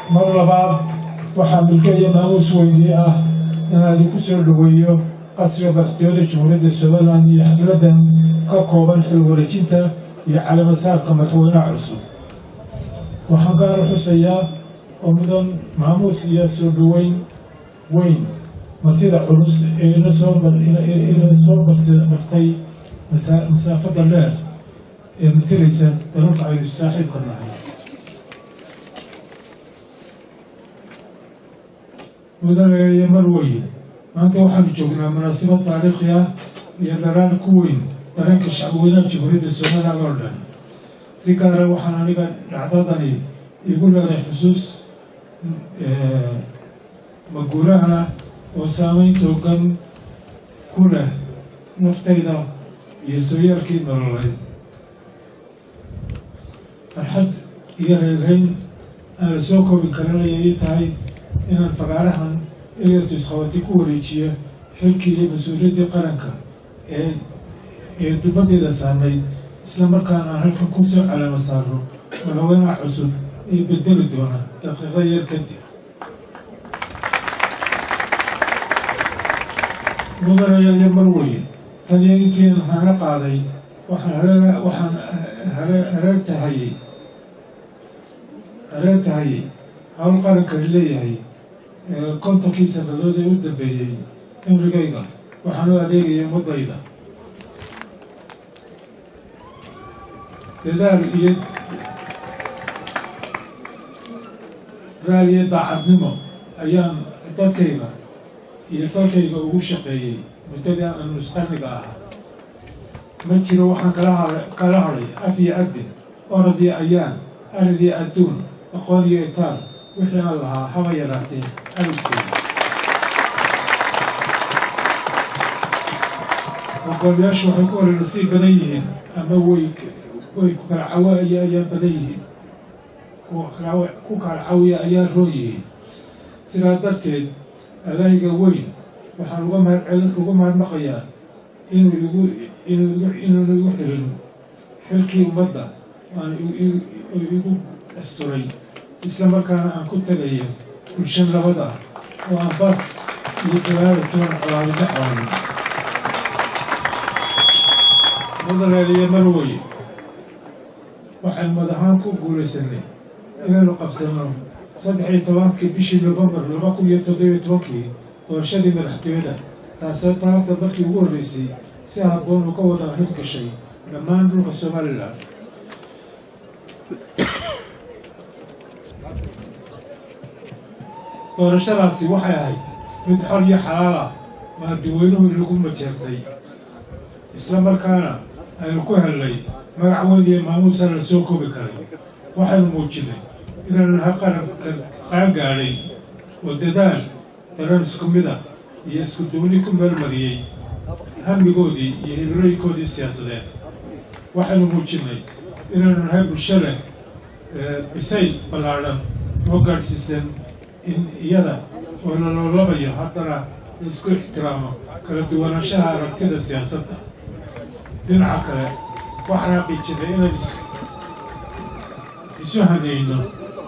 mar labaad waxaa milkiya maamuus weyne ah inaan idinku soo dhaweeyo qasriga madaxtooyada jamhuuriyadda somaliland iyo xafladan ka kooban xil wareejinta iyo calaamasaarka madaxweynaha cusub. waxaan gaar u xusayaa oo mudan maamuus iyo soo dhaweyn weyn martida culus ee ina soo martay masaafada dheer ee matalaysa dalalka aynu saaxiibka nahay. mudane mar weyn maanta waxaanu joognaa munaasabad taariikhi ah iyo dharaan ku weyn dareenka shacbweynaha jamhuuriyadda somaliland oo dhan. si gaara waxaan aniga dhacdadani igu leedahay xusuus maguurahana oo saameyn toogan ku leh naftayda iyo sooyaalkii nololeed. farxad iyo reereyn aan la soo koobi karin ayay tahay inaan fagaarahan elertus khawati ku wareejiyo xilkii iyo mas-uuliyaddii qaranka ee dubadeeda saarnayd, isla markaana aan halkan ku soo calaamo saarno madaxweynaha cusub ee bedeli doona daqiiqada yar kadib. mudanayaal mar weyn taniyo intiin hana qaaday waxaan hareer tahayay hawl qarankani leeyahay. kontonkii sannadood ee u dambeeyey cimrigayga waxaan u adeegaya ummadayda dadaal iyo daacadnimo ayaan dadkayga iyo dalkayga ugu shaqeeyey muddadii aan nusqarniga ahaa. ma jiro waxaan kala hadhay af iyo adin, orod iyo ayaan, arid iyo adduun, aqoon iyo itaal, wixii aan lahaa haba yaraatee alugteeda. ogoolayaashu waxay ku hore nasiib badan yihiin ama way ku kala cawaaya ayaa badan yihiin, ku kala cawiya ayaa roon yihiin. sidaa darteed alaahiga weyn waxaan uga mahadnaqayaa inuu igu xirin xilkii ummadda aan igu asturay, isla markaana aan ku tagayo bulshan labada ah oo aan baas iyo dagaala toona colaadida cawnin. mudanaaliya mar weye waxaan madahaan ku guulaysanay inaynu qabsano 13 bishii November 2017 doorashadii madaxtooyada, taasoo taariikhda markii ugu horreysay si habboon uga wada hirgashay dhammaan dhulka Somaliland. doorashadaasi waxay ahayd mid xor iyo xalaal ah oo dadweynuhu lagu majeertay, isla markaana aynu ku helnay magac weyn iyo maamuus aan la soo koobi karin. waxaynu muujinay inaanu nahay qaranka qaangaadhay oo dadaal dareen isku mid ah iyo isku duwani ku meelmariyey hamigoodii iyo himilooyinkoodii siyaasadeed. waxaynu muujinay inaanu nahay bulsho leh bisayl ballaadhan oo gaadhsiisan in iyada oo la loolabayo haddana isku ixtiraamo kala duwanaanshaha aragtida siyaasadda. dhinaca kale waxaan xaqiijinay inaan isu hanayno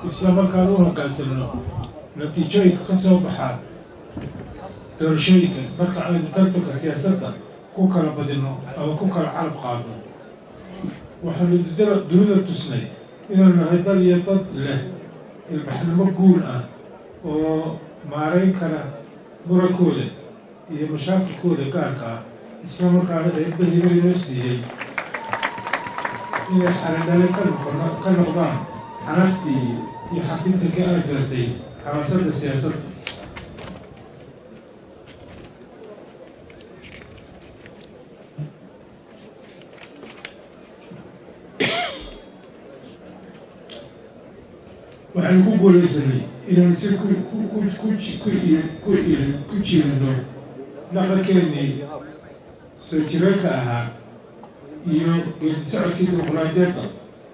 isla markaan u hoggaansanno natiijooyinka ka soo baxa doorashooyinka marka aynu tartanka siyaasadda ku kala badinno ama ku kala calab qaadno. waxaanu dunida tusnay inaanu nahay dal iyo dad leh ilbaxnimo guul ah oo maarayn kara murankooda iyo mashaakilkooda gaarka ah, isla markaana eebbahiba inoo siiyey inay xaladhale ka noqdaan xanaftii iyo xafinta ka argartay xamaasadda siyaasadda. waxaynu ku guulaysanay inaynu si ku jiirino dhaqankeennii soo jireenka ahaa iyo geedi socodkii dimuqraadiyadda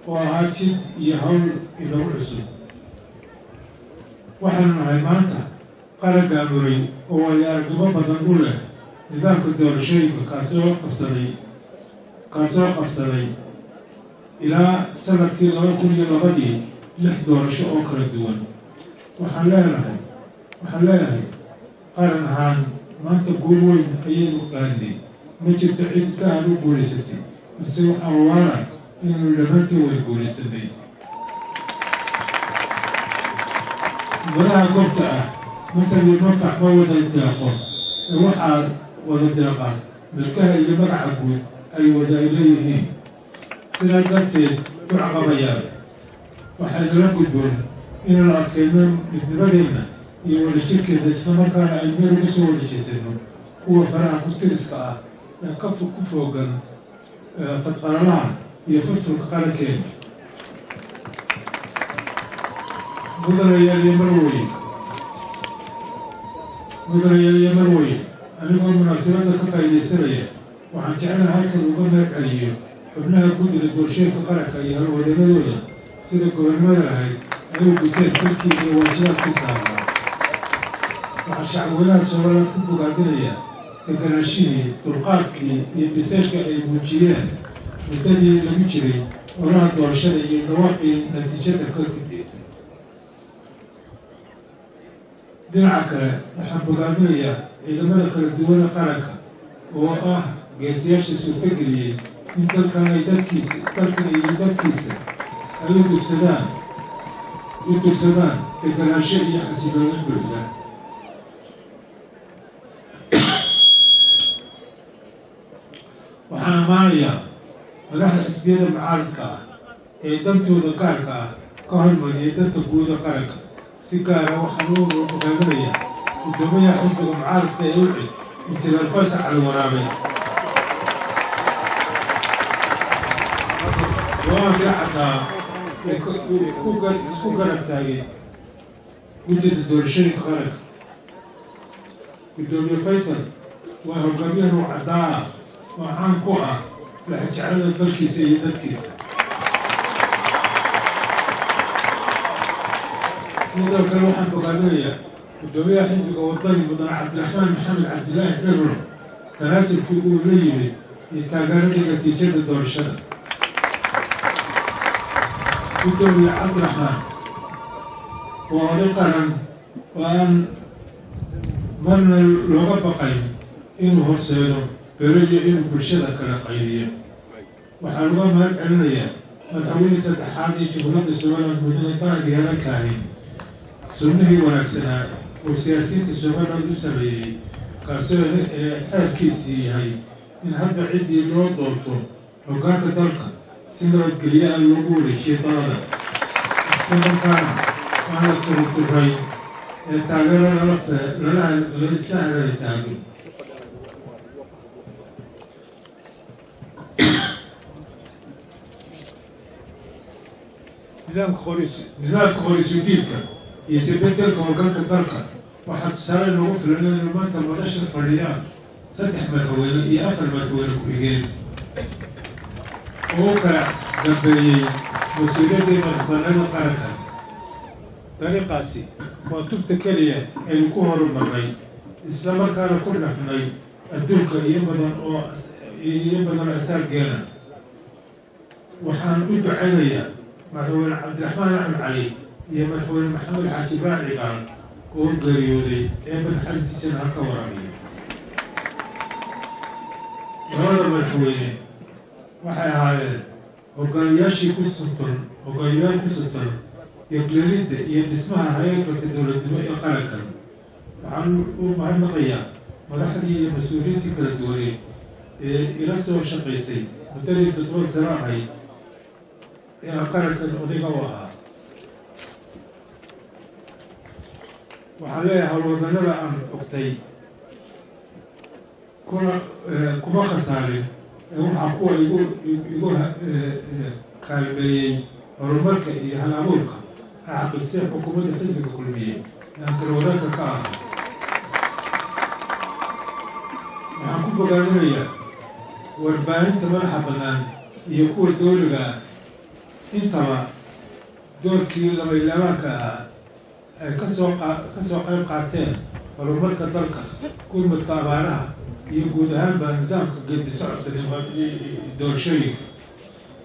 oo ahaa jid iyo hawl inagu cusub. waxaanu nahay maanta qaran gaamuray oo waayo aragnimo badan u leh nidaamka doorashooyinka kaasoo qabsaday ilaa sanadkii 2002 6 doorasho oo kala duwan. waxaan leeyahay qaran ahaan maanta guul weyn ayaynu qaadnay ma jirto cid ka aan u guulaysatay balse waxaan waana inaynu dhammaantii wada guulaysanay golaha goobta ah masal iyo manfac ma wada deeqo ee waxaa wada deeqa milkaha iyo magaca guud ay wada ay leeyihiin sidaa darteed ducaqabayaan waxaynala gudboon inaynu adkayno midnimadeenna iyo wadajirkeeda islamarkaana ay meel uga soo wadajeysano kuwa faraha ku-tiriska ah ee ku foogan fadqaralaha iyo furfurka qarankeena mudanayaal iyo marwey anigoo munaasabadda ka faa'iidaysanaya waxaan jeclaha halkan uga mahad celiyo xubnaha guddiga doorashooyinka qaranka iyo halwadannadooda sida gobonnimada lahayd ay u guteen dalkii iyo waajibaadkii saarnaa waxaa shacabweynaha Soomaaliland ku bogaadinaya deganaashihii dulqaadkii iyo biseylka ay muujiyeen muddadii lagu jiray olaha doorashada iyo dhawaaqii natiijada ka gudbay dhinaca kale waxaan bogaadinayaa ciidamada kala duwan ee qaranka oo ah geesiyaasha suurtageliyey in dalkan iyo dadkiisa ay u dursadaan deganaansho iyo xasilooni buuxda waxaan ammaanayaa madaxda xisbiyada mucaaradka ah ee dantooda gaarka ah ka hormariyay danta guud ee qaranka si gaara waxaan u bogaadinayaa guddoomiyaha xisbiga mucaaradka ee ucid injineer faysal cali waraabe go-aankii caddaa isku garab taagay guddida doorashooyinka qaranka guddoomiye faysal waa hogaamiyaha nuuc caddaa ah oo caan ku ah laxajeclada dalkiisa iyo dadkiisa sidoo kale waxaan bogaadinayaa guddoomiyaha xisbiga wadani mudane cabdiraxmaan maxamed cabdilaahi cirro tanaasulkii uu la yimid iyo taageeradii natiijada doorashada guddoomiye cabdiraxmaan waa oday qaran oo aan marna looga baqayn inuu horseedo beriyo inuu bulshada kala qaydiyo waxaan uga mahad celinayaa madaxweynihii saddexaad ee jamhuuriyadda Soomaaliland mudane Daahir Yaale Kaahin sunnihii wanaagsanaa oo siyaasiyiinta Soomaaliland u sameeyey kaasoo xeerkiisii yahay in hadba ciddii loo doorto hoggaanka dalka si nabadgelyo ah loogu wareejiyo dalada isla markaana waana turturay ee taageero lala isla haraari taago nidaamka qorisudiidka iyo isbedelka hoggaanka dalka waxaa tusaale loogu filan inay maanta madasha fadhiyaan 3 madaxweyne iyo 4 madaxweyne ku-xigeen oo kala dambeeyey mas-uuliyadda madaxbannaanida qaranka dariiqaasi waa tubta keliya aynu ku horumarnay isla markaana ku dhafnay adduunka iyo badan asaalgeena waxaan u ducaynayaa madaxweyne cabdiraxmaan axmed cali iyo madaxweyne maxamed xaaji ibraahin cigaal oo geeriyooday ee madaxdiisa jannaha ka waraabiya labada madaxweyne waxay ahaayeen hogaamiyaal ku suntan yogleelidda iyo dhismaha hay'adka dowladnimo ee qarankan waxaan u mahadnaqayaa madaxdii iyo mas-uuliyiintii kala duwaneed ee ila soo shaqaysay muddadii 7 sano ahayd ee qarankan odayga u ahaa waxaan leeyahay howlwadannada aan ogtay kuma khasaarin waxaa kuwa igu kaalmeeyey horumarka iyo hal-abuurka xaqiiqsay xukuumadda xisbiga kulmiye aan kala wadaanka ka ahaa waxaan ku bogaadinayaa warbaahinta madaxa bannaan iyo kuwa dowliga ah intaba doorkii labaylabaanka ahaa ay ka soo qayb qaateen horumarka dalka gurmadka abaaraha iyo guud ahaanba nidaamka geedi socodka doorashooyinka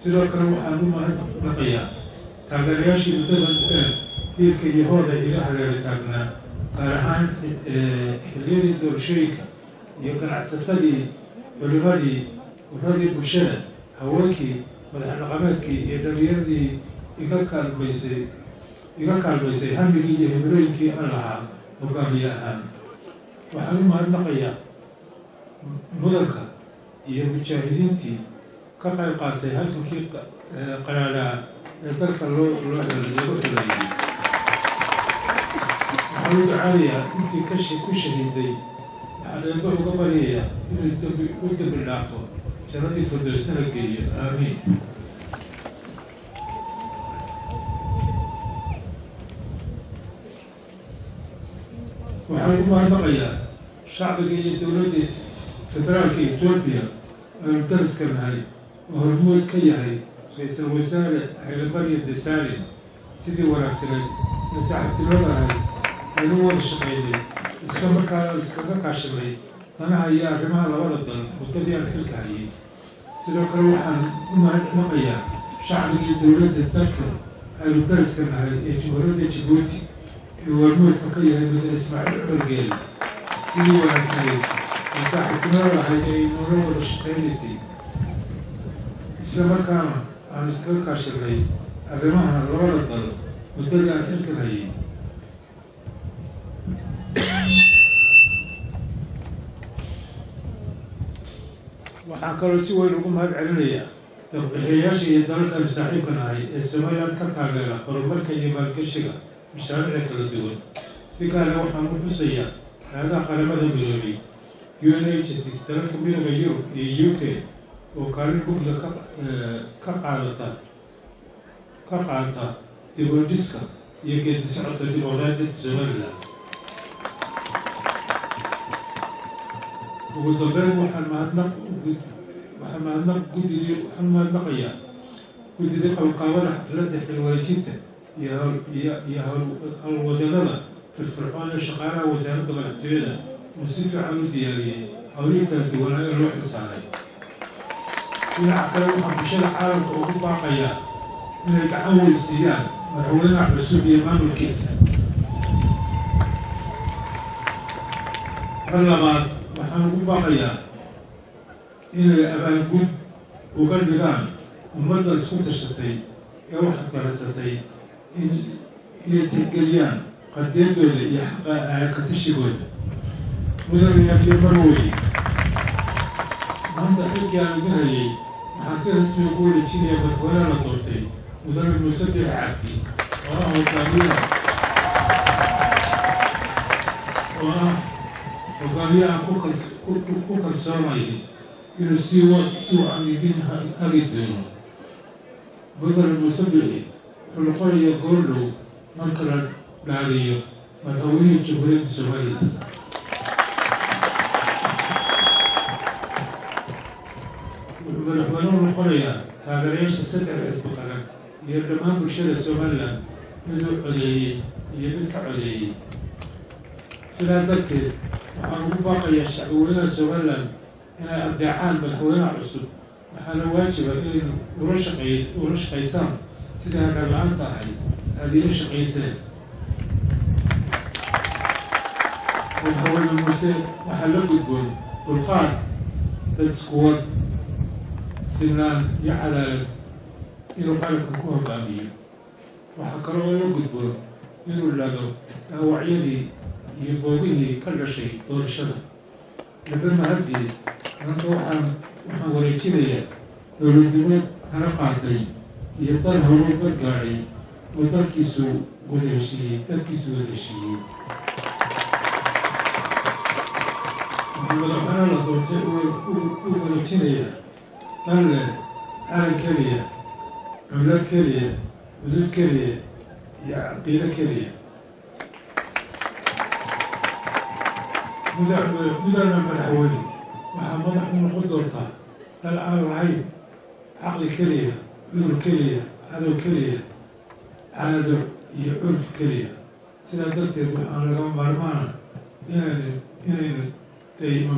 sidoo kale waxaan u mahadnaqayaa taageerayaashii muddada hiilka iyo hooda iga hareera taagnaa gaar ahaan xilliyadii doorashooyinka iyo ganacsatadii culimadii uradii bulshada haweenkii madax dhaqameedkii iyo dhalinyaradii iga kaalmaysay hamigii iyo himilooyinkii aan lahaa hogaamiye ahaan. waxaan u mahadnaqayaa mudanka iyo mujaahidiintii ka qayb qaatay halkankii qaraadhaa ee dalka looga xuleeyey. waxaan u ducaanayaa intii ku shahiiday. waxaan eebba uga baryayaa inuu u dembi dhaafo jannadii firdowsana geeyo. aamiin. waxaan ugu mahadnaqayaa shacbiga iyo dowladda federaalka Ethiopia aynu dariska nahay oo hormuud ka yahay ra-iisul wasaare Haile Mariam Desalegn sidii wanaagsaneed ee saaxiibtinimada ahayd aynu wada shaqaynay isla markaana iskaga kaashanay danaha iyo arrimaha labada dal muddadii aan xilka hayay. sidoo kale waxaan u mahadnaqayaa shacbiga iyo dowladda dalka aynu dariska nahay ee jamhuuriyadda Djibouti hormuudka ka yahay mudane Ismaaciil Cumar Geele sidii wanaagsaneed ee saaxiibtinimada ahayd ay noola wada shaqaynaysay isla markaana aan iskaga kaashanay arrimaha labada dal muddadii aan xilkan hayay. waxaan kaloo si weyn ugu mahad celinayaa darbixiyayaasha iyo dalalkan saaxiibkan ahay ee Somaliland ka taageera horumarka iyo maalgashiga mashaariicda kala duwan. si gaara waxaan u xusayaa hay'adaha qaramada midoobay UNHCR, dalalka midowga Yurub iyo UK oo kaalin mugla ka qaata dib u dhiska iyo geedi socodka dimuqraadiyadda Somaliland. ugu dambeyn waxaan mahadnaqayaa guddida qabanqaabada xafladda xilwareejinta iyo howlwadanada firfircoon ee shaqaalaha wasaaradda madaxtooyada uu si fiican u diyaariyey howlihii kala duwanaa ee loo xilsaaray. dhinaca kale waxaan bulshada caalamka ugu baaqayaa inay gacan weyn siiyaan madaxweynaha cusub iyo maamulkiisa. mar labaad waxaan ugu baaqayaa inay abaalgud uga dhigaan ummadda isku tashatay ee wax garasatay inay tixgeliyaan qadiyadooda iyo xaqa tashigooda. mudanayaal iyo marwey, maanta xilkii aan idin hayay waxaan si rasmi ugu wareejinaya madaxweynaha la doortay mudane Muuse Biixi Cabdi oo ah hogaamiye aan ku kalsoonayay inuu si wacan idin hagi doono. mudane Muuse Biixi wuxuu noqonayaa goordhow marka la dhaariyo madaxweynihii jamhuuriyadda Somaliland. wuxuu madaxweynuhu noqonayaa taageerayaasha saddex xisbi qaran iyo dhammaan bulshada Somaliland miduu codeeyey iyo mid ka codeeyey. sidaa darteed waxaan ugu baaqayaa shacbweynaha Somaliland inay adeecaan madaxweynaha cusub. waxaana waajiba inay ula shaqaysaan sidii hagaag la-aanta ahayd aada ila shaqayseen. madaxweyne muuse waxaa la gudboon dulqaad, dad iskuwad, sinaan iyo cadaalad inuu qaranka ku hogaamiyo. waxaa kaloo la gudboon inuu laado dhaawacyadii iyo boogihii ka dhashay doorashada. laga mahadii maanta waxaan wareejinayaa dowladnimo hana qaatay iyo dal horumar gaadhay oo dadkiisu wada heshiiyey. waxaan madaxweynaha la doortay u wareejinayaa dal leh calan keliya, cumlad keliya, xuduud keliya iyo caqiido keliya. mudane madaxweyne waxaa madax u noqon doontaa dal aan lahayn caqli keliya, cudur keliya, cadow keliya, caado iyo curf keliya. sidaa darteed waxaan laga maarmaana inaynu daymo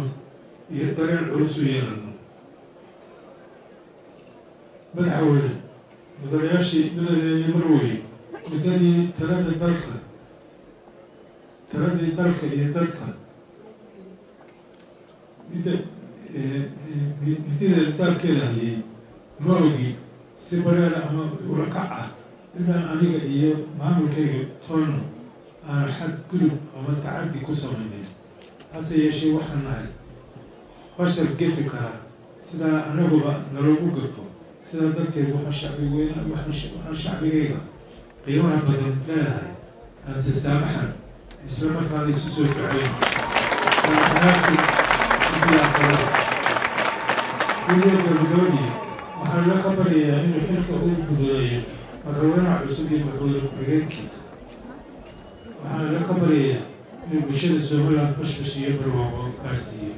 iyo dareen culus u yeelano. madaxweyne, mudanayaashii marwey, muddadii taladii dalka iyo dadka midida dalkeeda hayay ma ogi si bareera ama ula kac ah inaan aniga iyo maamulkayga toona aan xad gudub ama tacaddi ku samaynayn hase yeeshee waxaan nahay bashar gefi karaa sidaa anaguba naloogu gafo sidaa darteed waxaan shacbigayga qiimaha badan leedahay aan sisaamaxan isla markaana isu soo ficayn gabadhii waxaan la ka baryayaa inuu xilka uu fududeeyo madaxweynaha cusub iyo madaxweyne ku-xigeenkiisa waxaan la ka baryayaa inuu bulshada Somaliland bashbash iyo barwaaqo gaarsiiyo.